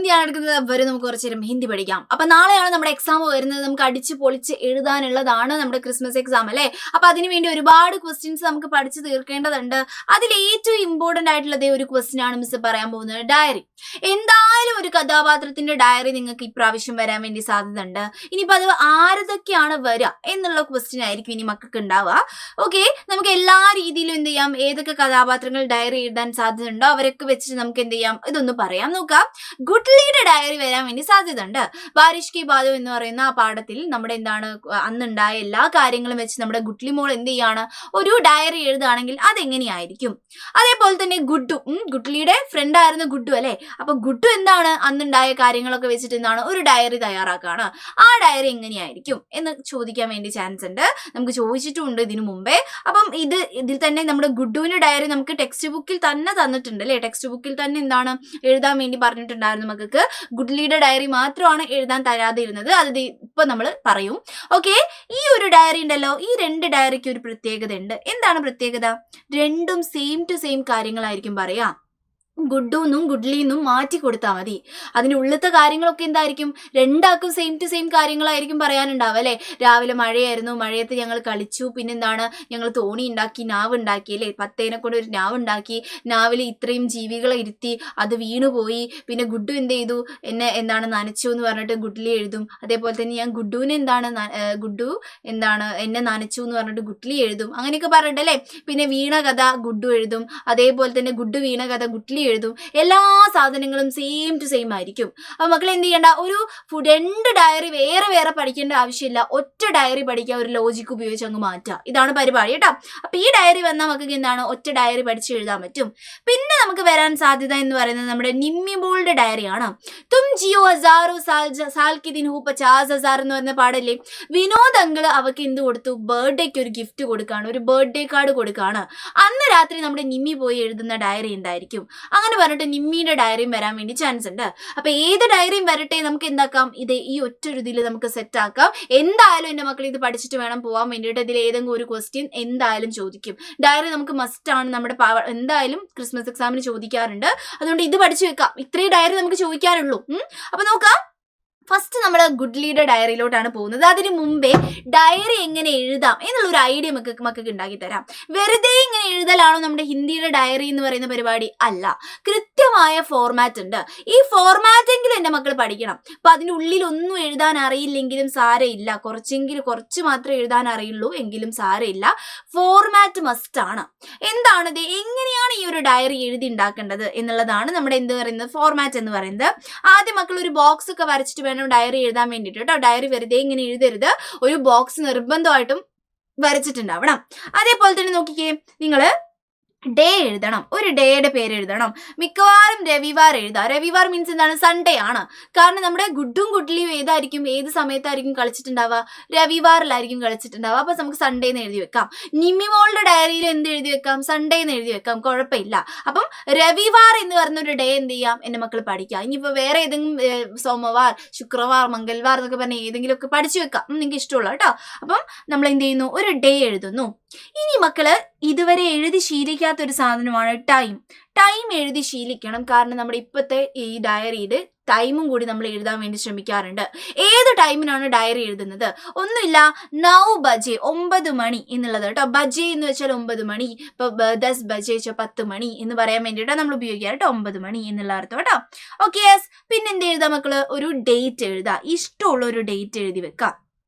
ഹിന്ദിയാണ് എടുക്കുന്നത്, വരും നമുക്ക് കുറച്ച് നേരം ഹിന്ദി പഠിക്കാം. അപ്പൊ നാളെയാണ് നമ്മുടെ എക്സാം വരുന്നത്. നമുക്ക് അടിച്ച് പൊളിച്ച് എഴുതാനുള്ളതാണ് നമ്മുടെ ക്രിസ്മസ് എക്സാം അല്ലേ. അപ്പൊ അതിനുവേണ്ടി ഒരുപാട് ക്വസ്റ്റ്യൻസ് നമുക്ക് പഠിച്ചു തീർക്കേണ്ടതുണ്ട്. അതിൽ ഏറ്റവും ഇമ്പോർട്ടന്റ് ആയിട്ടുള്ള ഒരു ക്വസ്റ്റ്യൻ ആണ് മിസ് പറയാൻ പോകുന്നത്, ഡയറി. എന്തായാലും ഒരു കഥാപാത്രത്തിന്റെ ഡയറി നിങ്ങൾക്ക് ഇപ്രാവശ്യം വരാൻ വേണ്ടി സാധ്യത ഉണ്ട്. ഇനിയിപ്പോ അത് ആരതൊക്കെയാണ് വരിക എന്നുള്ള ക്വസ്റ്റ്യൻ ആയിരിക്കും ഇനി മക്കൾക്ക് ഉണ്ടാവുക. ഓക്കെ, നമുക്ക് എല്ലാ രീതിയിലും എന്ത് ചെയ്യാം, ഏതൊക്കെ കഥാപാത്രങ്ങൾ ഡയറി എഴുതാൻ സാധ്യത ഉണ്ടോ അവരൊക്കെ വെച്ചിട്ട് നമുക്ക് എന്ത് ചെയ്യാം, ഇതൊന്ന് പറയാം. നോക്കാം. ഗുഡ്ലിയുടെ ഡയറി വരാൻ വേണ്ടി സാധ്യത ഉണ്ട്. ബാരിഷ് കി ബാദോ എന്ന് പറയുന്ന ആ പാഠത്തിൽ നമ്മുടെ എന്താണ് അന്നുണ്ടായ എല്ലാ കാര്യങ്ങളും വെച്ച് നമ്മുടെ ഗുഡ്ലി മോൾ എന്ത് ചെയ്യാണ്, ഒരു ഡയറി എഴുതുകയാണെങ്കിൽ അതെങ്ങനെയായിരിക്കും. അതേപോലെ തന്നെ ഗുഡ്ലിയുടെ ഫ്രണ്ട് ആയിരുന്നു ഗുഡ്ഡു അല്ലെ. അപ്പൊ ഗുഡ്ഡു എന്താണ് അന്നുണ്ടായ കാര്യങ്ങളൊക്കെ വെച്ചിട്ട് എന്താണ് ഒരു ഡയറി തയ്യാറാക്കാണ്. ആ ഡയറി എങ്ങനെയായിരിക്കും എന്ന് ചോദിക്കാൻ വേണ്ടി ചാൻസ് ഉണ്ട്. നമുക്ക് ചോദിച്ചിട്ടുമുണ്ട് ഇതിനു മുമ്പേ. അപ്പം ഇതിൽ തന്നെ നമ്മുടെ ഗുഡ്ഡുവിന്റെ ഡയറി നമുക്ക് ടെക്സ്റ്റ് ബുക്കിൽ തന്നെ തന്നിട്ടുണ്ട് അല്ലെ. ടെക്സ്റ്റ് ബുക്കിൽ തന്നെ എന്താണ് എഴുതാൻ വേണ്ടി പറഞ്ഞിട്ടുണ്ടായിരുന്നു മക്കൾക്ക്. ഗുഡ്ലിയുടെ ഡയറി മാത്രമാണ് എഴുതാൻ തരാതെ ഇരുന്നത്. അത് ഇപ്പൊ നമ്മൾ പറയും. ഓക്കെ, ഈ ഒരു ഡയറി ഉണ്ടല്ലോ, ഈ രണ്ട് ഡയറിക്ക് ഒരു പ്രത്യേകത ഉണ്ട്. എന്താണ് പ്രത്യേകത? രണ്ടും സെയിം ടു സെയിം കാര്യങ്ങളായിരിക്കും പറയാ. ഗുഡ്ഡുന്നും ഗുഡ്ലിന്നും മാറ്റി കൊടുത്താൽ മതി. അതിൻ്റെ ഉള്ളിലത്തെ കാര്യങ്ങളൊക്കെ എന്തായിരിക്കും, രണ്ടാൾക്കും സെയിം ടു സെയിം കാര്യങ്ങളായിരിക്കും പറയാനുണ്ടാവുക അല്ലേ. രാവിലെ മഴയായിരുന്നു, മഴയത്ത് ഞങ്ങൾ കളിച്ചു, പിന്നെന്താണ് ഞങ്ങൾ തോണി ഉണ്ടാക്കി, നാവ് ഉണ്ടാക്കി അല്ലേ. പത്തേനെ കൊണ്ട് ഒരു നാവ് ഉണ്ടാക്കി, നാവിൽ ഇത്രയും ജീവികളെ ഇരുത്തി, അത് വീണുപോയി. പിന്നെ ഗുഡ്ഡു എന്ത് ചെയ്തു, എന്നെ എന്താണ് നനച്ചു എന്ന് പറഞ്ഞിട്ട് ഗുഡ്ലി എഴുതും. അതേപോലെ തന്നെ ഞാൻ ഗുഡ്ഡുവിനെ ഗുഡ്ഡു എന്താണ് എന്നെ നനച്ചു എന്ന് പറഞ്ഞിട്ട് ഗുഡ്ലി എഴുതും. അങ്ങനെയൊക്കെ പറഞ്ഞിട്ട് അല്ലേ. പിന്നെ വീണ കഥ ഗുഡ്ഡു എഴുതും. അതേപോലെ തന്നെ ഗുഡ്ഡു വീണ കഥ ഗുഡ്ലി എഴുതും. എല്ലാ സാധനങ്ങളും സെയിം ടു സെയിം ആയിരിക്കും. അപ്പൊ മക്കൾ എന്ത് ചെയ്യണ്ട, ഒരു രണ്ട് ഡയറി വേറെ വേറെ പഠിക്കേണ്ട ആവശ്യമില്ല. ഒറ്റ ഡയറി പഠിക്കുക, ഒരു ലോജിക്ക് ഉപയോഗിച്ച് അങ്ങ് മാറ്റുക. ഇതാണ് പരിപാടി കേട്ടോ. അപ്പൊ ഈ ഡയറി വന്നാൽ മക്കൾക്ക് എന്താണ് ഒറ്റ ഡയറി പഠിച്ച് എഴുതാൻ പറ്റും. പിന്നെ നമുക്ക് വരാൻ സാധ്യത എന്ന് പറയുന്നത് നമ്മുടെ നിമ്മി മോളുടെ ഡയറിയാണ്. തും ജിയോ ഹസാറോ സാൽ കി ദിൻ ഹൂ 50,000 എന്ന് പറയുന്ന പാടല്ലേ. വിനോദ് അങ്കിള് അവക്ക് എന്ത് കൊടുത്തു, ബർത്ത്ഡേക്ക് ഒരു ഗിഫ്റ്റ് കൊടുക്കുകയാണ്, ഒരു ബർത്ത്ഡേ കാർഡ് കൊടുക്കുകയാണ്. അന്ന് രാത്രി നമ്മുടെ നിമ്മി പോയി എഴുതുന്ന ഡയറി എന്തായിരിക്കും. അങ്ങനെ പറഞ്ഞിട്ട് നിമ്മിയുടെ ഡയറിയും വരാൻ വേണ്ടി ചാൻസ് ഉണ്ട്. അപ്പൊ ഏത് ഡയറിയും വരട്ടെ, നമുക്ക് എന്താക്കാം, ഇത് ഈ ഒറ്റ ഒരു ഇതിൽ നമുക്ക് സെറ്റ് ആക്കാം. എന്തായാലും എന്റെ മക്കൾ ഇത് പഠിച്ചിട്ട് വേണം പോകാൻ വേണ്ടിയിട്ട്. ഇതിൽ ഏതെങ്കിലും ഒരു ക്വസ്റ്റ്യൻ എന്തായാലും ചോദിക്കും. ഡയറി നമുക്ക് മസ്റ്റ് ആണ്, നമ്മുടെ എന്തായാലും ക്രിസ്മസ് എക്സാമിന് ചോദിക്കാറുണ്ട്. അതുകൊണ്ട് ഇത് പഠിച്ചു വെക്കാം. ഇത്രയും ഡയറി നമുക്ക് ചോദിക്കാറുള്ളൂ. അപ്പൊ നോക്കാം. ഫസ്റ്റ് നമ്മൾ ഗുഡ്ലിയുടെ ഡയറിയിലോട്ടാണ് പോകുന്നത്. അതിന് മുമ്പേ ഡയറി എങ്ങനെ എഴുതാം എന്നുള്ളൊരു ഐഡിയ മക്കൾക്ക് ഉണ്ടാക്കി തരാം. വെറുതെ ഇങ്ങനെ എഴുതലാണോ നമ്മുടെ ഹിന്ദിയുടെ ഡയറി എന്ന് പറയുന്ന പരിപാടി? അല്ല, കൃത്യമായ ഫോർമാറ്റ് ഉണ്ട്. ഈ ഫോർമാറ്റെങ്കിലും എൻ്റെ മക്കൾ പഠിക്കണം. അപ്പൊ അതിൻ്റെ ഉള്ളിൽ ഒന്നും എഴുതാൻ അറിയില്ലെങ്കിലും സാരമില്ല, കുറച്ച് മാത്രമേ എഴുതാൻ അറിയുള്ളൂ എങ്കിലും സാരമില്ല. ഫോർമാറ്റ് മസ്റ്റ് ആണ്. എന്താണിത്, എങ്ങനെയാണ് ഈ ഒരു ഡയറി എഴുതി ഉണ്ടാക്കേണ്ടത് എന്നുള്ളതാണ് നമ്മുടെ എന്ത് പറയുന്നത് ഫോർമാറ്റ് എന്ന് പറയുന്നത്. ആദ്യം മക്കൾ ഒരു ബോക്സ് ഒക്കെ വരച്ചിട്ട് ഡയറി എഴുതാൻ വേണ്ടിയിട്ട് കേട്ടോ. ഡയറി വെറുതെ ഇങ്ങനെ എഴുതരുത്, ഒരു ബോക്സ് നിർബന്ധമായിട്ടും വരച്ചിട്ടുണ്ടാവണം. അതേപോലെ തന്നെ നോക്കിക്കേ, നിങ്ങള് ഡേ എഴുതണം. ഒരു ഡേയുടെ പേര് എഴുതണം. മിക്കവാറും രവിവാർ എഴുതാം. രവിവാർ മീൻസ് എന്താണ്, സൺഡേ ആണ്. കാരണം നമ്മുടെ ഗുഡും ഗുഡ്ലിയും ഏത് സമയത്തായിരിക്കും കളിച്ചിട്ടുണ്ടാവുക, രവിവാറിലായിരിക്കും കളിച്ചിട്ടുണ്ടാവുക. അപ്പൊ നമുക്ക് സൺഡേ എന്ന് എഴുതി വെക്കാം. നിമ്മിമോളുടെ ഡയറിയിൽ എന്ത് എഴുതി വെക്കാം, സൺഡേ എന്ന് എഴുതി വെക്കാം, കുഴപ്പമില്ല. അപ്പം രവിവാർ എന്ന് പറഞ്ഞ ഒരു ഡേ എന്ത് ചെയ്യാം, എന്റെ മക്കൾ പഠിക്കാം. ഇനിയിപ്പോ വേറെ ഏതെങ്കിലും സോമവാർ, ശുക്രവാർ, മംഗൾവാർ എന്നൊക്കെ പറഞ്ഞ ഏതെങ്കിലും ഒക്കെ പഠിച്ചു വെക്കാം, നിങ്ങൾക്ക് ഇഷ്ടമുള്ള കേട്ടോ. അപ്പം നമ്മൾ എന്ത് ചെയ്യുന്നു, ഒരു ഡേ എഴുതുന്നു. ഇനി മക്കള് ഇതുവരെ എഴുതി ശീലിക്കാത്തൊരു സാധനമാണ് ടൈം എഴുതി ശീലിക്കണം. കാരണം നമ്മുടെ ഇപ്പോഴത്തെ ഈ ഡയറിയിൽ ടൈമും കൂടി നമ്മൾ എഴുതാൻ വേണ്ടി ശ്രമിക്കാറുണ്ട്. ഏത് ടൈമിനാണ് ഡയറി എഴുതുന്നത്? ഒന്നുമില്ല, 9 ബജെ 9 മണി എന്നുള്ളത് കേട്ടോ. ബജെ എന്ന് വെച്ചാൽ 9 മണി. ഇപ്പൊ 10 ബജെ 10 മണി എന്ന് പറയാൻ വേണ്ടിയിട്ടാണ് നമ്മൾ ഉപയോഗിക്കുക കേട്ടോ, 9 മണി എന്നുള്ള അർത്ഥം കേട്ടോ. Okay, yes. പിന്നെ എന്ത് എഴുതാം മക്കള്, ഒരു ഡേറ്റ് എഴുതാം. ഇഷ്ടമുള്ള ഒരു ഡേറ്റ് എഴുതി വെക്കാം.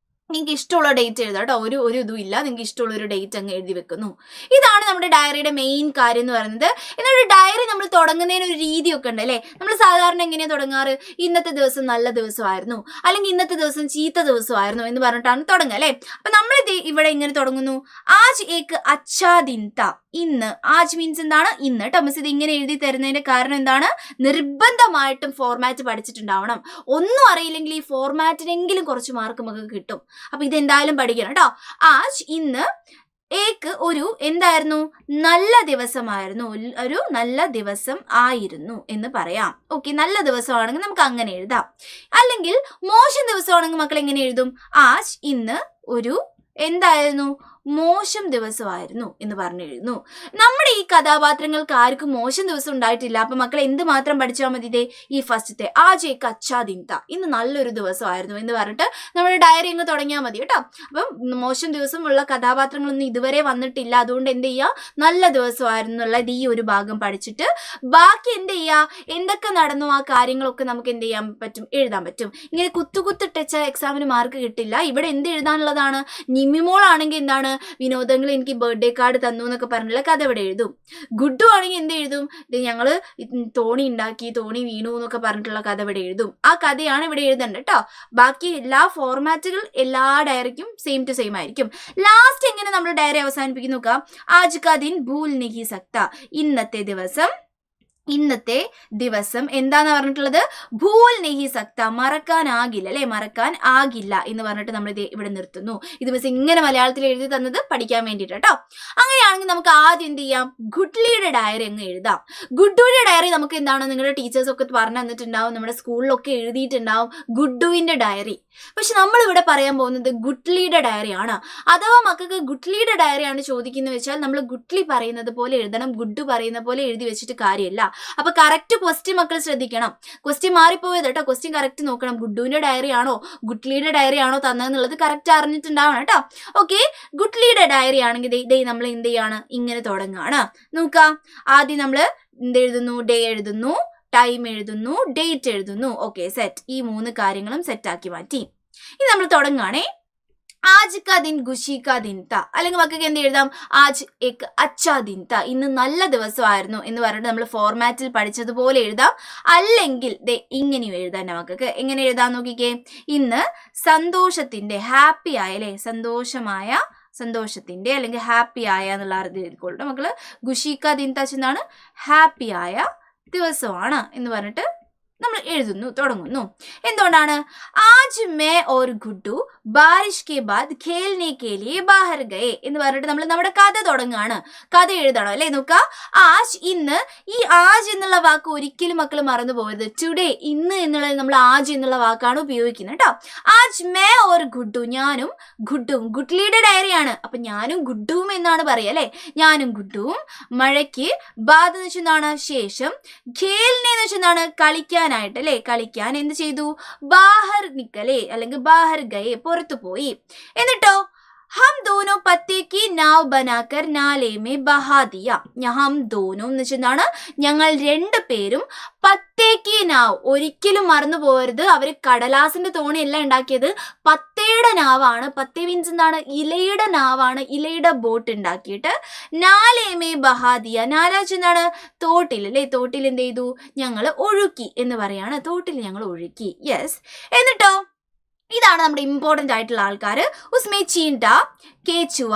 നിങ്ങൾക്ക് ഇഷ്ടമുള്ള ഡേറ്റ് എഴുതാം കേട്ടോ. ഒരു ഇതും ഇല്ല, നിങ്ങൾക്ക് ഇഷ്ടമുള്ള ഒരു ഡേറ്റ് അങ്ങ് എഴുതി വെക്കുന്നു. ഇതാണ് നമ്മുടെ ഡയറിയുടെ മെയിൻ കാര്യം എന്ന് പറയുന്നത്. എന്നൊരു ഡയറി നമ്മൾ തുടങ്ങുന്നതിന് ഒരു രീതിയൊക്കെ ഉണ്ട് അല്ലേ. നമ്മൾ സാധാരണ എങ്ങനെയാണ് തുടങ്ങാറ്, ഇന്നത്തെ ദിവസം നല്ല ദിവസമായിരുന്നു, അല്ലെങ്കിൽ ഇന്നത്തെ ദിവസം ചീത്ത ദിവസമായിരുന്നു എന്ന് പറഞ്ഞിട്ടാണ് തുടങ്ങുക അല്ലേ. അപ്പൊ നമ്മൾ ഇവിടെ ഇങ്ങനെ തുടങ്ങുന്നു, ആജ് ഏക്ക് അച്ഛാ ദിൻ താ. ഇന്ന്, ആജ് മീൻസ് എന്താണ്, ഇന്ന് കേട്ടോ. മിസ് ഇത് ഇങ്ങനെ എഴുതി തരുന്നതിന്റെ കാരണം എന്താണ്, നിർബന്ധമായിട്ടും ഫോർമാറ്റ് പഠിച്ചിട്ടുണ്ടാവണം. ഒന്നും അറിയില്ലെങ്കിൽ ഈ ഫോർമാറ്റിനെങ്കിലും കുറച്ച് മാർക്ക് നമുക്ക് കിട്ടും. അപ്പൊ ഇതെന്തായാലും പഠിക്കണം കേട്ടോ. ആജ്, ഇന്ന്, ഏക്ക്, ഒരു എന്തായിരുന്നു, നല്ല ദിവസമായിരുന്നു, ഒരു നല്ല ദിവസം ആയിരുന്നു എന്ന് പറയാം. ഓക്കെ, നല്ല ദിവസമാണെങ്കിൽ നമുക്ക് അങ്ങനെ എഴുതാം. അല്ലെങ്കിൽ മോശം ദിവസമാണെങ്കിൽ മക്കൾ എങ്ങനെ എഴുതും, ആജ്, ഇന്ന്, ഒരു എന്തായിരുന്നു, മോശം ദിവസമായിരുന്നു എന്ന് പറഞ്ഞു എഴുതുന്നു. നമ്മുടെ ഈ കഥാപാത്രങ്ങൾക്ക് ആർക്കും മോശം ദിവസം ഉണ്ടായിട്ടില്ല. അപ്പൊ മക്കൾ എന്ത് മാത്രം പഠിച്ചാൽ മതി? ഇതേ ഈ ഫസ്റ്റത്തെ ആജ് ഏക് അച്ഛാ ദിൻ താ, ഇന്ന് നല്ലൊരു ദിവസമായിരുന്നു എന്ന് പറഞ്ഞിട്ട് നമ്മുടെ ഡയറി അങ്ങ് തുടങ്ങിയാൽ മതി കേട്ടോ. അപ്പം മോശം ദിവസമുള്ള കഥാപാത്രങ്ങളൊന്നും ഇതുവരെ വന്നിട്ടില്ല, അതുകൊണ്ട് എന്ത് ചെയ്യുക, നല്ല ദിവസമായിരുന്നു എന്നുള്ളത് ഈ ഒരു ഭാഗം പഠിച്ചിട്ട് ബാക്കി എന്ത് ചെയ്യുക, എന്തൊക്കെ നടന്നു ആ കാര്യങ്ങളൊക്കെ നമുക്ക് എന്ത് ചെയ്യാൻ പറ്റും, എഴുതാൻ പറ്റും. ഇങ്ങനെ കുത്തിട്ടച്ച എക്സാമിന് മാർക്ക് കിട്ടില്ല. ഇവിടെ എന്ത് എഴുതാനുള്ളതാണ്? നിമിമോൾ ആണെങ്കിൽ എന്താണ്, വിനോദങ്ങൾ എനിക്ക് ബർത്ത്ഡേ കാർഡ് തന്നു എന്നൊക്കെ പറഞ്ഞുള്ള കഥ ഇവിടെ എഴുതും. ഗുഡു ആണെങ്കിൽ എന്ത് എഴുതും, ഇത് ഞങ്ങള് തോണി ഉണ്ടാക്കി, തോണി വീണു എന്നൊക്കെ പറഞ്ഞിട്ടുള്ള കഥ ഇവിടെ എഴുതും. ആ കഥയാണ് ഇവിടെ എഴുതേണ്ടത് കേട്ടോ. ബാക്കി എല്ലാ ഫോർമാറ്റുകൾ എല്ലാ ഡയറിക്കും സെയിം ടു സെയിം ആയിരിക്കും. ലാസ്റ്റ് എങ്ങനെ നമ്മൾ ഡയറി അവസാനിപ്പിക്കും നോക്കാം. ആജ് കാ ദിൻ ഭൂൽ നഹീ സക്താ, ഇന്നത്തെ ദിവസം എന്താന്ന് പറഞ്ഞിട്ടുള്ളത്? ഭൂൽ നെഹി സക്ത, മറക്കാനാകില്ല അല്ലെ, മറക്കാൻ ആകില്ല എന്ന് പറഞ്ഞിട്ട് നമ്മൾ ഇത് ഇവിടെ നിർത്തുന്നു. ഇത് മിസ് ഇങ്ങനെ മലയാളത്തിൽ എഴുതി തന്നത് പഠിക്കാൻ വേണ്ടിയിട്ട് കേട്ടോ. അങ്ങനെയാണെങ്കിൽ നമുക്ക് ആദ്യം എന്ത് ചെയ്യാം, ഗുഡ്ലിയുടെ ഡയറി അങ്ങ് എഴുതാം. ഗുഡുവിന്റെ ഡയറി നമുക്ക് എന്താണ്, നിങ്ങളുടെ ടീച്ചേഴ്സ് ഒക്കെ പറഞ്ഞു തന്നിട്ടുണ്ടാവും, നമ്മുടെ സ്കൂളിലൊക്കെ എഴുതിയിട്ടുണ്ടാവും ഗുഡുവിന്റെ ഡയറി. പക്ഷെ നമ്മൾ ഇവിടെ പറയാൻ പോകുന്നത് ഗുഡ്ലിയുടെ ഡയറിയാണ്. അഥവാ മക്കൾക്ക് ഗുഡ്ലിയുടെ ഡയറിയാണ് ചോദിക്കുന്നത് വെച്ചാൽ നമ്മൾ ഗുഡ്ലി പറയുന്നത് പോലെ എഴുതണം, ഗുഡു പറയുന്ന പോലെ എഴുതി വെച്ചിട്ട് കാര്യമില്ല. അപ്പൊ കറക്റ്റ് ക്വസ്റ്റ്യൻ മക്കൾ ശ്രദ്ധിക്കണം. ക്വസ്റ്റ്യൻ മാറിപ്പോയത് കേട്ടോ. ക്വസ്റ്റ്യൻ കറക്റ്റ് നോക്കണം. ഗുഡുവിന്റെ ഡയറി ആണോ ഗുഡ്ലിയുടെ ഡയറി ആണോ തന്നതെന്നുള്ളത് കറക്റ്റ് അറിഞ്ഞിട്ടുണ്ടാവണം കേട്ടോ. ഓക്കെ, ഗുഡ്ലിയുടെ ഡയറി ആണെങ്കിൽ ഇതേ നമ്മൾ എന്ത് ചെയ്യാണ്, ഇങ്ങനെ തുടങ്ങുകയാണ്. നോക്കാം, ആദ്യം നമ്മൾ എന്ത് എഴുതുന്നു, ഡേ എഴുതുന്നു, ടൈം എഴുതുന്നു, ഡേറ്റ് എഴുതുന്നു. Okay, set. ഈ 3 കാര്യങ്ങളും സെറ്റാക്കി മാറ്റി. ഇനി നമ്മൾ തുടങ്ങുകയാണേ. ആജ് കാ ദിൻ ഖുഷി കാ ദിൻ താ, അല്ലെങ്കിൽ മക്കൾക്ക് എന്ത് എഴുതാം, ആജ് ഏക് അച്ഛാ ദിൻ താ, ഇന്ന് നല്ല ദിവസമായിരുന്നു എന്ന് പറഞ്ഞിട്ട് നമ്മൾ ഫോർമാറ്റിൽ പഠിച്ചതുപോലെ എഴുതാം. അല്ലെങ്കിൽ ഇങ്ങനെയും എഴുതാൻ മക്കൾക്ക്. എങ്ങനെ എഴുതാൻ നോക്കിക്കേ. ഇന്ന് സന്തോഷത്തിന്റെ, ഹാപ്പി ആയ അല്ലെ, സന്തോഷത്തിന്റെ അല്ലെങ്കിൽ ഹാപ്പി ആയ എന്നുള്ള അർത്ഥം എഴുതിക്കോളൂ മക്കള്. ഖുഷി കാ ദിൻ താ എന്നാണ് ഹാപ്പി ആയ ദിവസമാണ് എന്ന് പറഞ്ഞിട്ട് നമ്മൾ എഴുതുന്നു, തുടങ്ങുന്നു. എന്തുകൊണ്ടാണ്? ആജ് മേ ഓർ ഗുഡു ബാരിഷ് കെ ബാദ് ഖേൽനെ കെ ലിയെ ബാഹർ ഗയേ എന്ന് പറഞ്ഞിട്ട് നമ്മൾ നമ്മുടെ കഥ തുടങ്ങുകയാണ്. കഥ എഴുതണം അല്ലേ. നോക്കുക, ആജ്, ഇന്ന്. ഈ ആജ് എന്നുള്ള വാക്ക് ഒരിക്കലും മക്കൾ മറന്നു പോകരുത്. ടുഡേ, ഇന്ന് എന്നുള്ളത് നമ്മൾ ആജ് എന്നുള്ള വാക്കാണ് ഉപയോഗിക്കുന്നത് കേട്ടോ. ആജ് മേ ഓർ ഗുഡു, ഞാനും ഗുഡുവും. ഗുഡ്ലിയുടെ ഡയറിയാണ്, അപ്പൊ ഞാനും ഗുഡുവും എന്നാണ് പറയുക അല്ലെ. ഞാനും ഗുഡുവും. മഴയ്ക്ക്, ബാദ് എന്ന് വെച്ചെന്താണ്, ശേഷം. ഖേൽനെ എന്ന് വെച്ചെന്താണ്, കളിക്കാൻ ആയിട്ട് അല്ലെ, കളിക്കാൻ എന്ത് ചെയ്തു, ബാഹർ നിക്കലേ അല്ലെങ്കിൽ ബാഹർ ഗയേ, പുറത്തു പോയി. എന്നിട്ടോ ഹം ദോനോ പത്തേ കി നാവ് ബനാക്കർ നാലേ മേ ബഹാ ദിയ. ഹം ദോനോ എന്ന് വെച്ചെന്താണ്, ഞങ്ങൾ 2 പേരും പത്തേ കി നാവ്, ഒരിക്കലും മറന്നു പോകരുത്, അവര് കടലാസിന്റെ തോണിയല്ല ഉണ്ടാക്കിയത്, പത്തേയുടെ നാവാണ്. പത്തേ മീൻസ് എന്താണ്, ഇലയുടെ നാവാണ്, ഇലയുടെ ബോട്ട് ഉണ്ടാക്കിയിട്ട് നാലേ മേ ബഹാ ദിയ, നാലാച്ച് എന്താണ്, തോട്ടിൽ അല്ലെ. തോട്ടിൽ എന്ത് ചെയ്തു, ഞങ്ങൾ ഒഴുക്കി എന്ന് പറയാണ്. തോട്ടിൽ ഞങ്ങൾ ഒഴുക്കി. യെസ്. എന്നിട്ടോ ഇതാണ് നമ്മുടെ ഇമ്പോർട്ടന്റ് ആയിട്ടുള്ള ആൾക്കാർ. ഉസ്മേ ചീൻട, കേച്ചുവ,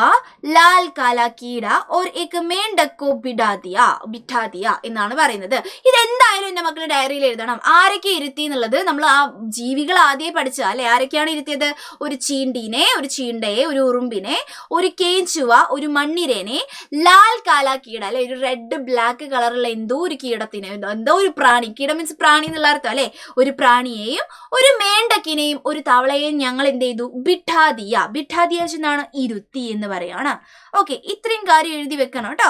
ലാൽ കാല കീട ഓർ ഏക് മേണ്ടക്കോ ബിഠാ ദിയ എന്നാണ് പറയുന്നത്. ഇതെന്തായാലും എൻ്റെ മക്കളുടെ ഡയറിയിൽ എഴുതണം. ആരൊക്കെ ഇരുത്തി എന്നുള്ളത് നമ്മൾ ആ ജീവികൾ ആദ്യമേ പഠിച്ച അല്ലെ. ആരൊക്കെയാണ് ഇരുത്തിയത്? ഒരു ചീണ്ടീനെ, ഒരു ചീണ്ടയെ, ഒരു ഉറുമ്പിനെ, ഒരു കേച്ചുവ, ഒരു മണ്ണിരേനെ, ലാൽ കാല കീട അല്ലെ, ഒരു റെഡ് ബ്ലാക്ക് കളറുള്ള എന്തോ ഒരു കീടത്തിനെ, എന്തോ ഒരു പ്രാണി, കീട മീൻസ് പ്രാണി എന്നുള്ള അർത്ഥം അല്ലെ, ഒരു പ്രാണിയെയും ഒരു മേണ്ടക്കിനെയും ഒരു തവളയെയും ഞങ്ങൾ എന്ത് ചെയ്തു, ബിഠാ ദിയ എന്നാണ് ഇരുത്തി എന്ന് പറയാണ്. ഓക്കെ, ഇത്രയും കാര്യം എഴുതി വെക്കണം കേട്ടോ.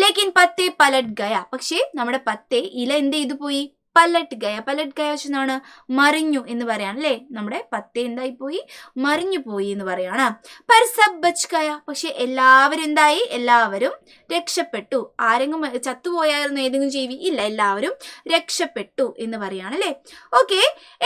ലേക്കിൻ പത്തേ പലട്ട് ഗയ, പക്ഷേ നമ്മുടെ പത്തേ ഇല എന്ത് ചെയ്തു പോയി, പലട്ട് ഗയ വെച്ചെന്നാണ് മറിഞ്ഞു എന്ന് പറയാണ് അല്ലേ. നമ്മുടെ പത്തേ എന്തായി പോയി, മറിഞ്ഞു പോയി എന്ന് പറയാണ്. പർ സബ് ബച്ച് ഗയ, പക്ഷെ എല്ലാവരും എന്തായി, എല്ലാവരും രക്ഷപ്പെട്ടു. ആരെങ്കിലും ചത്തുപോയായിരുന്നു ഏതെങ്കിലും ജീവി? ഇല്ല, എല്ലാവരും രക്ഷപ്പെട്ടു എന്ന് പറയാണ് അല്ലേ. ഓക്കെ,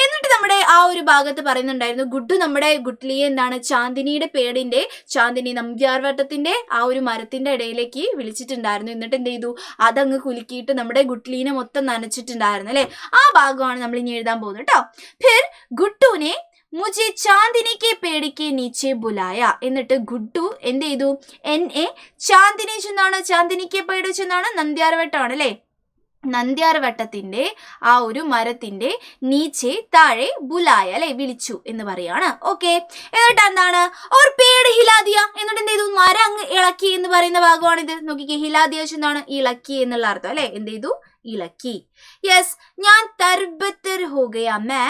എന്നിട്ട് നമ്മുടെ ആ ഒരു ഭാഗത്ത് പറയുന്നുണ്ടായിരുന്നു, ഗുഡു നമ്മുടെ ഗുഡ്ലിയെ എന്താണ്, ചാന്ദിനിയുടെ പേടിന്റെ, ചാന്ദിനി നമ്പ്യാർവട്ടത്തിന്റെ ആ ഒരു മരത്തിന്റെ ഇടയിലേക്ക് വിളിച്ചിട്ടുണ്ടായിരുന്നു. എന്നിട്ട് എന്ത് ചെയ്തു, അതങ്ങ് കുലുക്കിയിട്ട് നമ്മുടെ ഗുഡ്ലീനെ മൊത്തം നനച്ചിട്ടുണ്ടായിരുന്നു. ആ ഭാഗമാണ് നമ്മൾ ഇനി എഴുതാൻ പോകുന്നത് കേട്ടോ. ഫിർ ഗുഡ്ഡുനെ മുझे ചാന്ദിനി കെ പേടി കെ നീച്ചെ ബുലായ, എന്നിട്ട് ഗുഡ്ഡു എന്ത് ചെയ്തു, എന്നെ ചാന്ദിനി ചെന്നാണ്, ചാന്ദിനിക്ക് പേടി ചെന്നാണ്, നന്ദ്യാർവട്ടമാണ് അല്ലെ, നന്ദ്യാർവട്ടത്തിന്റെ ആ ഒരു മരത്തിന്റെ നീച്ചെ, താഴെ, ബുലായ അല്ലെ, വിളിച്ചു എന്ന് പറയാണ്. ഓക്കെ, എന്നിട്ട് എന്താണ്, ഓർ പേട് ഹിലാദിയ, എന്നിട്ട് എന്ത് ചെയ്തു, മരം അങ്ങ് ഇളക്കി എന്ന് പറയുന്ന ഭാഗമാണിത്. നോക്കിക്കേ, ഹിലാദിയ എന്താണ്, ഇളക്കി എന്നുള്ള അർത്ഥം അല്ലെ. എന്ത് ചെയ്തു, ഇളക്കി. യെസ്, ഞാൻ തർബത്തർ ഹോ ഗയാ, മേ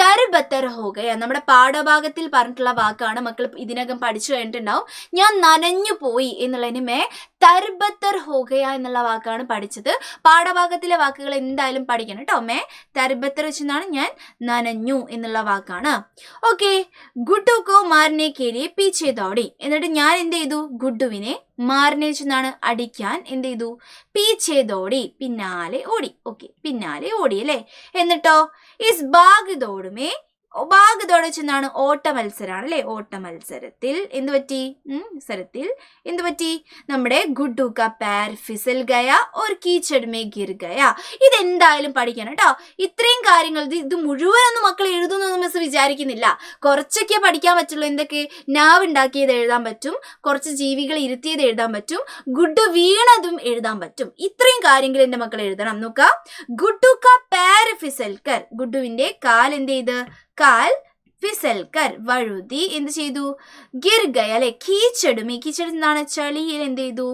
തർബത്തർ ഹോഗയ നമ്മുടെ പാഠഭാഗത്തിൽ പറഞ്ഞിട്ടുള്ള വാക്കാണ്. മക്കൾ ഇതിനകം പഠിച്ചു കഴിഞ്ഞിട്ടുണ്ടാവും. ഞാൻ നനഞ്ഞു പോയി എന്നുള്ളതിന് മേ തർബത്തർ ഹോഗയ എന്നുള്ള വാക്കാണ് പഠിച്ചത്. പാഠഭാഗത്തിലെ വാക്കുകൾ എന്തായാലും പഠിക്കണം കേട്ടോ. മേ തർബത്തർ വെച്ചെന്നാണ് ഞാൻ നനഞ്ഞു എന്നുള്ള വാക്കാണ്. ഓക്കെ, ഗുഡ്ഡുക്കോ മാരനെ കേലിയെ പീച്ചെ ദോടി. എന്നിട്ട് ഞാൻ എന്ത് ചെയ്തു? ഗുഡ്ഡുവിനെ മാരനെ വെച്ചെന്നാണ് അടിക്കാൻ എന്ത് ചെയ്തു? പീച്ചെ ദോടി, പിന്നാലെ ഓടി. ഓക്കെ, പിന്നാലെ ഓടി അല്ലേ. എന്നിട്ടോ ഇസ് ബാഗ് ദോടുമേ, ബാഗ് ദോട് വെച്ചെന്നാണ് ഓട്ട മത്സരമാണ് അല്ലെ. ഓട്ട മത്സരത്തിൽ എന്ത് പറ്റി? എന്ത് പറ്റി? നമ്മുടെ ഗുഡ്ഡു കാ പാർ fissile Gaya or കീച്ചഡ് may Gir Gaya. ഇതെന്തായാലും പഠിക്കണം കേട്ടോ. ഇത്രയും കാര്യങ്ങൾ ഇത് മുഴുവനൊന്നും മക്കൾ എഴുതുന്നൊന്നും മിസ് വിചാരിക്കുന്നില്ല. കുറച്ചൊക്കെ പഠിക്കാൻ പറ്റുള്ളൂ. എന്തൊക്കെ? നാവ് ഉണ്ടാക്കിയത് എഴുതാൻ പറ്റും, കുറച്ച് ജീവികൾ ഇരുത്തിയത് എഴുതാൻ പറ്റും, ഗുഡ്ഡു വീണതും എഴുതാൻ പറ്റും. ഇത്രയും കാര്യങ്ങൾ എൻ്റെ മക്കൾ എഴുതണം. നോക്കാം, ഗുഡ്ഡു കാ പാർ ഫിസൽ കർ, ഗുഡ്ഡുവിന്റെ കാൽ എന്ത് ചെയ്ത്? കാൽ ഫിസൽക്കർ വഴുതി എന്ത് ചെയ്തു? ഗിർഗയ അല്ലെ. കീച്ചടുമേ, കീച്ചട് എന്താണ്? ചളിയിൽ എന്ത് ചെയ്തു?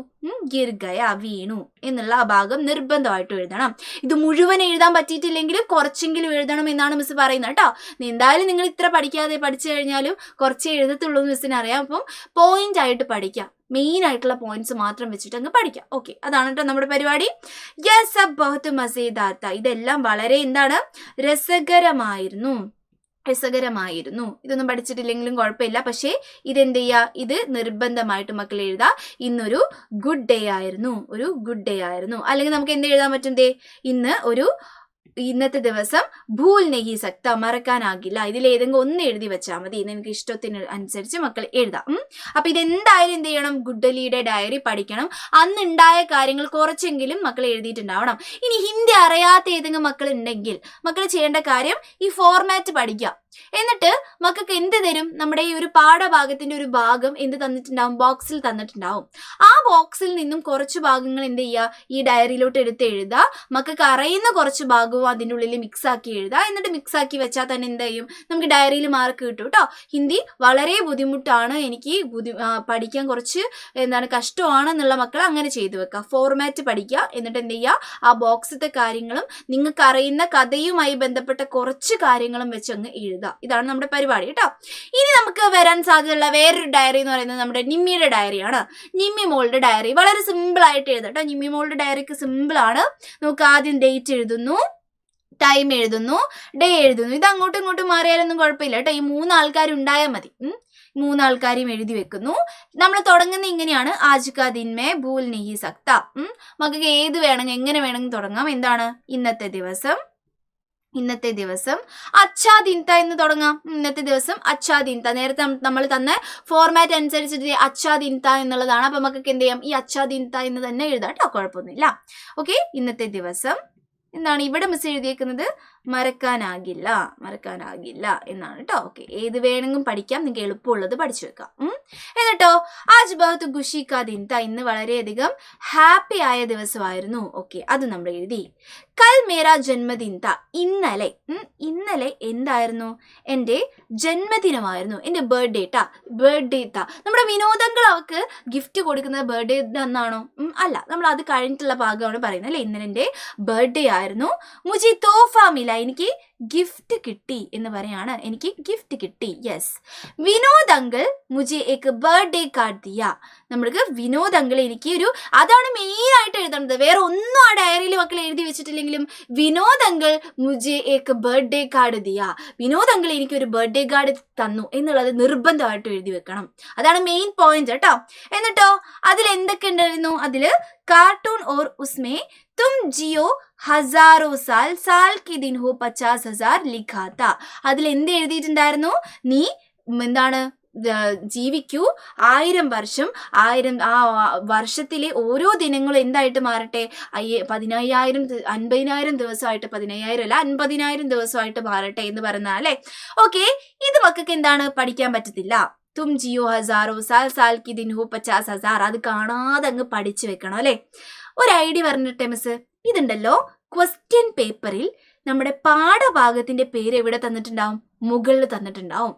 ഗിർഗയ വീണു എന്നുള്ള ആ ഭാഗം നിർബന്ധമായിട്ട് എഴുതണം. ഇത് മുഴുവൻ എഴുതാൻ പറ്റിയിട്ടില്ലെങ്കിലും കുറച്ചെങ്കിലും എഴുതണം എന്നാണ് മിസ് പറയുന്നത് കേട്ടോ. എന്തായാലും നിങ്ങൾ ഇത്ര പഠിച്ചു കഴിഞ്ഞാലും കുറച്ചേ എഴുതത്തുള്ളൂ എന്ന് മിസ്സിന് അറിയാം. അപ്പം പോയിന്റ് ആയിട്ട് പഠിക്കാം. മെയിൻ ആയിട്ടുള്ള പോയിന്റ്സ് മാത്രം വെച്ചിട്ട് അങ്ങ് പഠിക്കാം. ഓക്കെ, അതാണ് കേട്ടോ നമ്മുടെ പരിപാടി. യെസ്, അബ് ബഹുത്ത് മസേദാർ താ. ഇതെല്ലാം വളരെ എന്താണ്? രസകരമായിരുന്നു. ഇതൊന്നും പഠിച്ചിട്ടില്ലെങ്കിലും കുഴപ്പമില്ല. പക്ഷേ ഇതെന്ത് ചെയ്യുക? ഇത് നിർബന്ധമായിട്ട് മക്കൾ എഴുതുക. ഇന്നൊരു ഗുഡ് ഡേ ആയിരുന്നു. അല്ലെങ്കിൽ നമുക്ക് എന്ത് എഴുതാൻ പറ്റും? ഇന്നത്തെ ദിവസം ഭൂൽ നെഹി സക്ത, മറക്കാനാകില്ല. ഇതിലേതെങ്കിലും ഒന്ന് എഴുതി വെച്ചാൽ മതി. നിങ്ങൾക്ക് ഇഷ്ടത്തിന് അനുസരിച്ച് മക്കൾ എഴുതാം. അപ്പൊ ഇതെന്തായാലും എന്ത് ചെയ്യണം? ഗുഡ്ഡലിയുടെ ഡയറി പഠിക്കണം. അന്നുണ്ടായ കാര്യങ്ങൾ കുറച്ചെങ്കിലും മക്കൾ എഴുതിയിട്ടുണ്ടാവണം. ഇനി ഹിന്ദി അറിയാത്ത ഏതെങ്കിലും മക്കൾ ഉണ്ടെങ്കിൽ മക്കൾ ചെയ്യേണ്ട കാര്യം ഈ ഫോർമാറ്റ് പഠിക്കാം. എന്നിട്ട് മക്കൾക്ക് എന്ത് തരും? നമ്മുടെ ഈ ഒരു പാഠഭാഗത്തിന്റെ ഒരു ഭാഗം എന്ത് തന്നിട്ടുണ്ടാവും? ബോക്സിൽ തന്നിട്ടുണ്ടാവും. ആ ബോക്സിൽ നിന്നും കുറച്ച് ഭാഗങ്ങൾ എന്ത് ചെയ്യുക? ഈ ഡയറിയിലോട്ട് എടുത്ത് എഴുതുക. മക്കൾക്ക് അറിയുന്ന കുറച്ച് ഭാഗവും അതിൻ്റെ ഉള്ളിൽ മിക്സ് ആക്കി എഴുതുക. എന്നിട്ട് മിക്സ് ആക്കി വെച്ചാൽ തന്നെ എന്ത് ചെയ്യും? നമുക്ക് ഡയറിയിൽ മാർക്ക് കിട്ടും കേട്ടോ. ഹിന്ദി വളരെ ബുദ്ധിമുട്ടാണ്, എനിക്ക് പഠിക്കാൻ കുറച്ച് കഷ്ടമാണ് എന്നുള്ള മക്കൾ അങ്ങനെ ചെയ്തു വെക്കുക. ഫോർമാറ്റ് പഠിക്കുക. എന്നിട്ട് എന്ത് ചെയ്യുക? ആ ബോക്സിലത്തെ കാര്യങ്ങളും നിങ്ങൾക്ക് അറിയുന്ന കഥയുമായി ബന്ധപ്പെട്ട കുറച്ച് കാര്യങ്ങളും വെച്ച് അങ്ങ് എഴുതുക. ഇതാണ് നമ്മുടെ പരിപാടി കേട്ടോ. ഇനി നമുക്ക് വരാൻ സാധ്യതയുള്ള വേറൊരു ഡയറി എന്ന് പറയുന്നത് നമ്മുടെ നിമ്മിയുടെ ഡയറിയാണ്. നിമ്മി മോളുടെ ഡയറി വളരെ സിമ്പിൾ ആയിട്ട് എഴുതാം കേട്ടോ. നിമ്മി മോളുടെ ഡയറിക്ക് സിമ്പിൾ ആണ്. നമുക്ക് ആദ്യം ഡേറ്റ് എഴുതുന്നു, ടൈം എഴുതുന്നു, ഡേ എഴുതുന്നു. ഇത് അങ്ങോട്ടും ഇങ്ങോട്ടും മാറിയാലൊന്നും കുഴപ്പമില്ല കേട്ടോ. ഈ 3 ആൾക്കാരുണ്ടായാൽ മതി. 3 ആൾക്കാരെയും എഴുതി വെക്കുന്നു. നമ്മൾ തുടങ്ങുന്ന ഇങ്ങനെയാണ്, ആജ് കാ ദിൻ മേ ഭൂൽ നഹീ സക്ത. മക്കൾക്ക് ഏത് വേണമെങ്കിൽ എങ്ങനെ വേണമെങ്കിൽ തുടങ്ങാം. എന്താണ്? ഇന്നത്തെ ദിവസം അച്ഛാ ദിൻത എന്ന് തുടങ്ങാം. ഇന്നത്തെ ദിവസം അച്ഛാ ദിൻത. നേരത്തെ നമ്മൾ തന്ന ഫോർമാറ്റ് അനുസരിച്ചിട്ട് അച്ഛാ ദിൻത എന്നുള്ളതാണ്. അപ്പൊ നമുക്ക് എന്ത് ചെയ്യാം? ഈ അച്ഛാ ദിൻത എന്ന് തന്നെ എഴുതാം കേട്ടോ, കുഴപ്പമൊന്നുമില്ല. ഓക്കെ, ഇന്നത്തെ ദിവസം എന്താണ് ഇവിടെ മിസ് എഴുതിയേക്കുന്നത്? മറക്കാനാകില്ല എന്നാണ് കേട്ടോ. ഓക്കെ, ഏത് വേണമെങ്കിലും പഠിക്കാം. നിങ്ങൾക്ക് എളുപ്പമുള്ളത് പഠിച്ചു വെക്കാം. എന്നിട്ടോ ആജ് ബഹുത്ത് ഖുഷി കാ ദിൻ താ, ഇന്ന് വളരെയധികം ഹാപ്പി ആയ ദിവസമായിരുന്നു. ഓക്കെ, അത് നമ്മൾ എഴുതി. കൽ മേരാ ജന്മദിൻ താ, ഇന്നലെ എന്തായിരുന്നു? എൻ്റെ ജന്മദിനമായിരുന്നു, എൻ്റെ ബർത്ത്ഡേ താ. നമ്മുടെ വിനോദങ്ങൾ അവർക്ക് ഗിഫ്റ്റ് കൊടുക്കുന്നത് ബർത്ത്ഡേ അന്നാണോ? അല്ല, നമ്മൾ അത് കഴിഞ്ഞിട്ടുള്ള ഭാഗമാണ് പറയുന്നത് അല്ലേ. ഇന്നലെ എൻ്റെ ബർത്ത്ഡേ ആയിരുന്നു. മുജി തോഫ മില, എനിക്ക് ഗിഫ്റ്റ് കിട്ടി എന്ന് പറയാണ്. എനിക്ക് ഗിഫ്റ്റ് കിട്ടി. യെസ്, വിനോദ് അങ്കിൾ മുജെ ഏക് ബർത്ത്ഡേ കാർഡ് ദിയ. നമ്മൾക്ക് വിനോദ് അങ്കിൾ എനിക്ക് അതാണ് മെയിൻ ആയിട്ട് എഴുതേണ്ടത്. വേറെ ഒന്നും ആ ഡയറിയിൽ മക്കൾ എഴുതി വെച്ചിട്ടില്ലെങ്കിലും വിനോദ് അങ്കിൾ മുജെ ഏക് ബർത്ത്ഡേ കാർഡ് ദിയ, വിനോദ് അങ്കിൾ എനിക്ക് ഒരു ബർത്ത്ഡേ കാർഡ് തന്നു എന്നുള്ളത് നിർബന്ധമായിട്ട് എഴുതി വെക്കണം. അതാണ് മെയിൻ പോയിന്റ് കേട്ടോ. എന്നിട്ടോ അതിൽ എന്തൊക്കെ ഉണ്ടായിരുന്നു? അതിൽ കാർട്ടൂൺ ഓർ ഉസ്മേ തും ജിയോ ഹസാറോ സാൽ കി ദിൻ ഹോ 50,000 ലിഖാത്ത. അതിൽ എന്ത് എഴുതിയിട്ടുണ്ടായിരുന്നു? നീ എന്താണ് ജീവിക്കൂ 1000 വർഷം, 1000 ആ വർഷത്തിലെ ഓരോ ദിനങ്ങളും എന്തായിട്ട് മാറട്ടെ? 10,000 50,000 ദിവസമായിട്ട്, 10,000 അല്ല 50,000 ദിവസമായിട്ട് മാറട്ടെ എന്ന് പറഞ്ഞാൽ അല്ലേ. ഓക്കെ, ഇത് മക്കൾക്ക് എന്താണ് പഠിക്കാൻ പറ്റത്തില്ല. തും ജിയോ ഹസാറോ സാൽ കി ദിൻ ഹോ 50,000, അത് കാണാതെ അങ്ങ് പഠിച്ചു വെക്കണം അല്ലേ. ഒരു ഐഡിയ പറഞ്ഞിട്ടെ മിസ്, ഇതുണ്ടല്ലോ ക്വസ്റ്റ്യൻ പേപ്പറിൽ നമ്മുടെ പാഠഭാഗത്തിന്റെ പേര് എവിടെ തന്നിട്ടുണ്ടാവും? മുകളിൽ തന്നിട്ടുണ്ടാവും.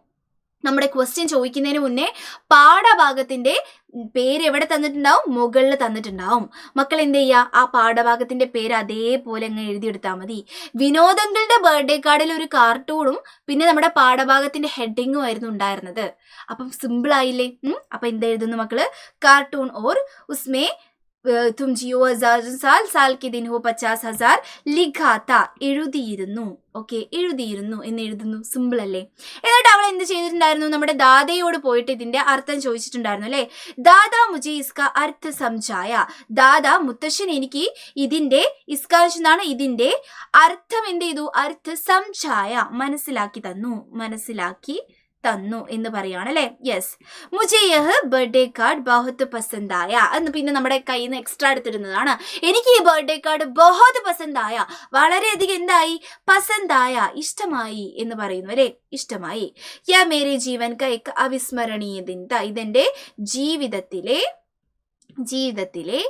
നമ്മുടെ ക്വസ്റ്റ്യൻ ചോദിക്കുന്നതിന് മുന്നേ പാഠഭാഗത്തിന്റെ പേര് എവിടെ തന്നിട്ടുണ്ടാവും? മുകളിൽ തന്നിട്ടുണ്ടാവും. മക്കൾ എന്ത് ചെയ്യുക? ആ പാഠഭാഗത്തിന്റെ പേര് അതേപോലെ അങ്ങ് എഴുതിയെടുത്താൽ മതി. വിനോദങ്ങളുടെ ബർത്ത്ഡേ കാർഡിൽ ഒരു കാർട്ടൂണും പിന്നെ നമ്മുടെ പാഠഭാഗത്തിന്റെ ഹെഡിങ്ങും ആയിരുന്നു ഉണ്ടായിരുന്നത്. അപ്പം സിമ്പിൾ ആയില്ലേ? അപ്പൊ എന്ത് എഴുതുന്നു മക്കള്? കാർട്ടൂൺ ഓർ ഉസ്മേ തും ജിയോ 1000 സാൽ കെ ദിൻ ഹോ 50,000 ലിഖാത്ത, എഴുതിയിരുന്നു. ഓക്കെ, എഴുതിയിരുന്നു എന്ന് എഴുതുന്നു. സിമ്പിൾ അല്ലേ? എന്നിട്ട് അവൾ എന്ത് ചെയ്തിട്ടുണ്ടായിരുന്നു? നമ്മുടെ ദാദയോട് പോയിട്ട് ഇതിന്റെ അർത്ഥം ചോദിച്ചിട്ടുണ്ടായിരുന്നു അല്ലേ? ദാദാ മുജെ ഇസ്ക അർത്ഥ സംജായ. ദാദാ, മുത്തശ്ശൻ എനിക്ക് ഇതിന്റെ ഇസ്കാശനാണ് ഇതിന്റെ അർത്ഥം എന്ത് ചെയ്തു? അർത്ഥ സംജായ, മനസ്സിലാക്കി തന്നു എന്ന് പറയാണ് അല്ലെ. യെസ്, മുझे यह ബർത്ത്ഡേ കാർഡ് ബഹുത് പസന്ദായ എന്ന് പിന്നെ നമ്മുടെ കയ്യിൽ നിന്ന് എക്സ്ട്രാ എടുത്തിരുന്നതാണ്. എനിക്ക് ഈ ബർത്ത്ഡേ കാർഡ് ബഹുത് പസന്ദായ, വളരെയധികം എന്തായി? പസന്ദായ, ഇഷ്ടമായി എന്ന് പറയുന്നു അല്ലെ. ഇഷ്ടമായി. യാ മേരെ ജീവൻ കാ എക് അവിസ്മരണീയ ദിൻ താ. ഇതെന്റെ ജീവിതത്തിലെ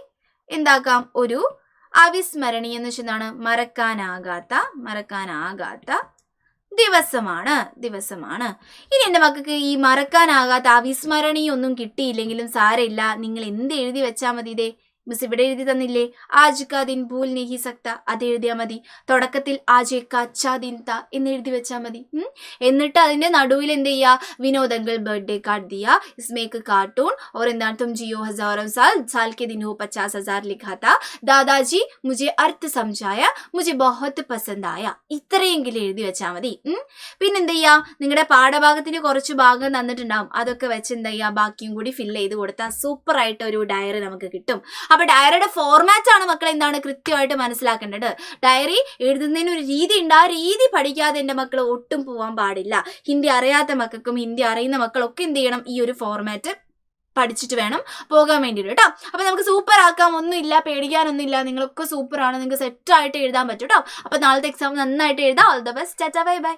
എന്താക്കാം? ഒരു അവിസ്മരണീയ എന്ന് വെച്ചാൽ എന്താണ്? മറക്കാനാകാത്ത ദിവസമാണ്. ഇനി എൻ്റെ മക്കൾക്ക് ഈ മറക്കാനാകാത്ത അവിസ്മരണീയൊന്നും കിട്ടിയില്ലെങ്കിലും സാരമില്ല. നിങ്ങൾ എന്ത് എഴുതി വെച്ചാൽ മതി? ഇതേ മിസ് ഇവിടെ എഴുതി തന്നില്ലേ? ആജ് കാ ദിൻ ഭൂൽ നഹീ സക്ത, അത് എഴുതിയാൽ മതി. തുടക്കത്തിൽ ആജ് കാ അച്ഛാ ദിൻ താ എന്ന് എഴുതി വെച്ചാൽ മതി. എന്നിട്ട് അതിന്റെ നടുവിൽ എന്ത് ചെയ്യുക? വിനോദങ്ങൾ ബർത്ത്ഡേ കാർഡ് ദിയ, ഇസ്മേക്ക് കാർട്ടൂൺ और എന്താണ്? തും ജിയോ 1000 साल के दिन हो 50,000 लिखा था, ദാദാജി മുझे अर्थ समझाया, मुझे बहुत पसंद आया. ഇത്രയെങ്കിലും എഴുതി വെച്ചാൽ മതി. പിന്നെന്ത് ചെയ്യുക? നിങ്ങളുടെ പാഠഭാഗത്തിന് കുറച്ച് ഭാഗം തന്നിട്ടുണ്ടാവും. അതൊക്കെ വെച്ച് എന്ത് ചെയ്യുക? ബാക്കിയും കൂടി ഫില്ല് ചെയ്ത് കൊടുത്താൽ സൂപ്പർ ആയിട്ട് ഒരു ഡയറി നമുക്ക് കിട്ടും. അപ്പൊ ഡയറിയുടെ ഫോർമാറ്റ് ആണ് മക്കൾ എന്താണ് കൃത്യമായിട്ട് മനസ്സിലാക്കേണ്ടത്. ഡയറി എഴുതുന്നതിന് ഒരു രീതി ഉണ്ട്. ആ രീതി പഠിക്കാതെ എൻ്റെ മക്കൾ ഒട്ടും പോകാൻ പാടില്ല. ഹിന്ദി അറിയാത്ത മക്കൾക്കും ഹിന്ദി അറിയുന്ന മക്കളൊക്കെ എന്ത് ചെയ്യണം? ഈ ഒരു ഫോർമാറ്റ് പഠിച്ചിട്ട് വേണം പോകാൻ വേണ്ടിയിട്ട് കേട്ടോ. അപ്പൊ നമുക്ക് സൂപ്പർ ആക്കാം, ഒന്നുമില്ല, പേടിക്കാനൊന്നുമില്ല. നിങ്ങളൊക്കെ സൂപ്പറാണ്, നിങ്ങൾക്ക് സെറ്റായിട്ട് എഴുതാൻ പറ്റും കേട്ടോ. അപ്പൊ നാളത്തെ എക്സാം നന്നായിട്ട് എഴുതാം. All the best. Tata, bye bye.